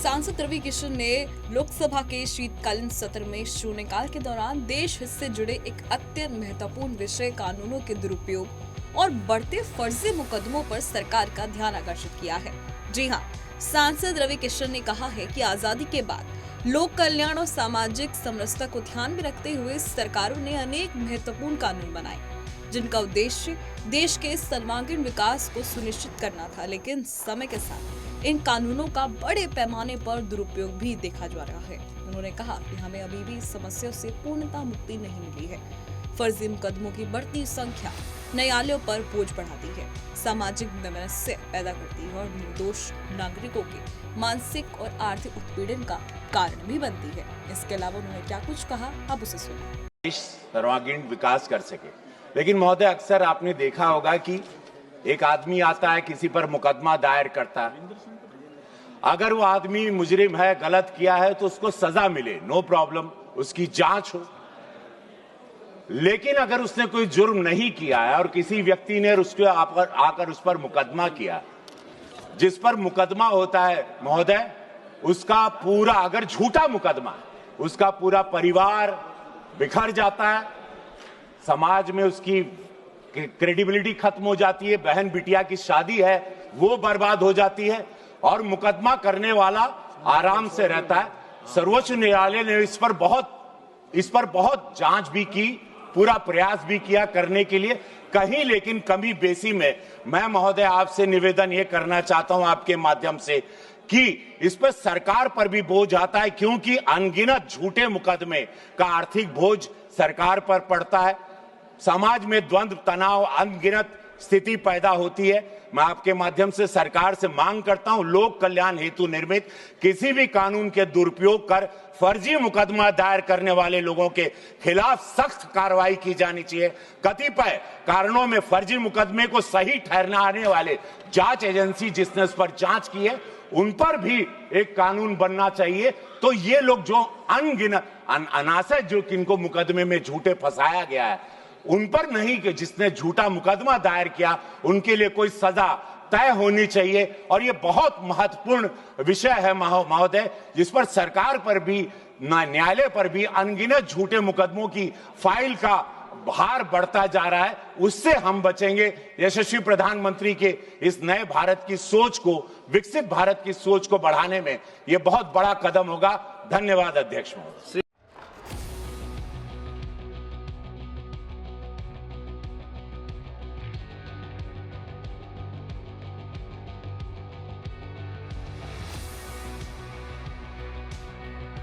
सांसद रवि किशन ने लोकसभा के शीतकालीन सत्र में शून्यकाल के दौरान देश हित से जुड़े एक अत्यंत महत्वपूर्ण विषय कानूनों के दुरुपयोग और बढ़ते फर्जी मुकदमों पर सरकार का ध्यान आकर्षित किया है। जी हां, सांसद रवि किशन ने कहा है कि आजादी के बाद लोक कल्याण और सामाजिक समरसता को ध्यान में रखते हुए सरकारों ने अनेक महत्वपूर्ण कानून बनाए, जिनका उद्देश्य देश के सर्वांगीण विकास को सुनिश्चित करना था। लेकिन समय के साथ इन कानूनों का बड़े पैमाने पर दुरुपयोग भी देखा जा रहा है। उन्होंने कहा कि हमें अभी भी समस्याओं से पूर्णतः मुक्ति नहीं मिली है। फर्जी मुकदमों की बढ़ती संख्या न्यायालयों पर बोझ बढ़ाती है, सामाजिक वैमनस्य पैदा करती है और निर्दोष नागरिकों के मानसिक और आर्थिक उत्पीड़न का कारण भी बनती है। इसके अलावा उन्होंने क्या कुछ कहा, आप उसे सुनिए। देश सर्वांगीण विकास कर सके, लेकिन महोदय अक्सर आपने देखा होगा कि एक आदमी आता है, किसी पर मुकदमा दायर करता है। अगर वो आदमी मुजरिम है, गलत किया है, तो उसको सजा मिले, नो प्रॉब्लम, उसकी जांच हो। लेकिन अगर उसने कोई जुर्म नहीं किया है और किसी व्यक्ति ने उसके आकर उस पर मुकदमा किया, जिस पर मुकदमा होता है महोदय, उसका पूरा, अगर झूठा मुकदमा, उसका पूरा परिवार बिखर जाता है, समाज में उसकी क्रेडिबिलिटी खत्म हो जाती है, बहन बिटिया की शादी है वो बर्बाद हो जाती है और मुकदमा करने वाला आराम से रहता है। सर्वोच्च न्यायालय ने इस पर बहुत जांच भी की, पूरा प्रयास भी किया करने के लिए। कहीं लेकिन कमी बेसी में मैं महोदय आपसे निवेदन ये करना चाहता हूं आपके माध्यम से कि इस पर सरकार पर भी बोझ आता है, क्योंकि अनगिनत झूठे मुकदमे का आर्थिक बोझ सरकार पर पड़ता है। समाज में द्वंद्व, तनाव, अनगिनत स्थिति पैदा होती है। मैं आपके माध्यम से सरकार से मांग करता हूं, लोक कल्याण हेतु निर्मित किसी भी कानून के दुरुपयोग कर फर्जी मुकदमा दायर करने वाले लोगों के खिलाफ सख्त कार्रवाई की जानी चाहिए। कतिपय कारणों में फर्जी मुकदमे को सही ठहराने वाले जांच एजेंसी जिसने इस पर जांच की है, उन पर भी एक कानून बनना चाहिए। तो ये लोग जो अनगिनत अनासर जो किनको मुकदमे में झूठे फंसाया गया है, उन पर नहीं कि जिसने झूठा मुकदमा दायर किया उनके लिए कोई सजा तय होनी चाहिए। और ये बहुत महत्वपूर्ण विषय है महोदय, जिस पर सरकार पर भी, न्यायालय पर भी अनगिनत झूठे मुकदमों की फाइल का भार बढ़ता जा रहा है। उससे हम बचेंगे। यशस्वी प्रधानमंत्री के इस नए भारत की सोच को, विकसित भारत की सोच को बढ़ाने में यह बहुत बड़ा कदम होगा। धन्यवाद अध्यक्ष महोदय।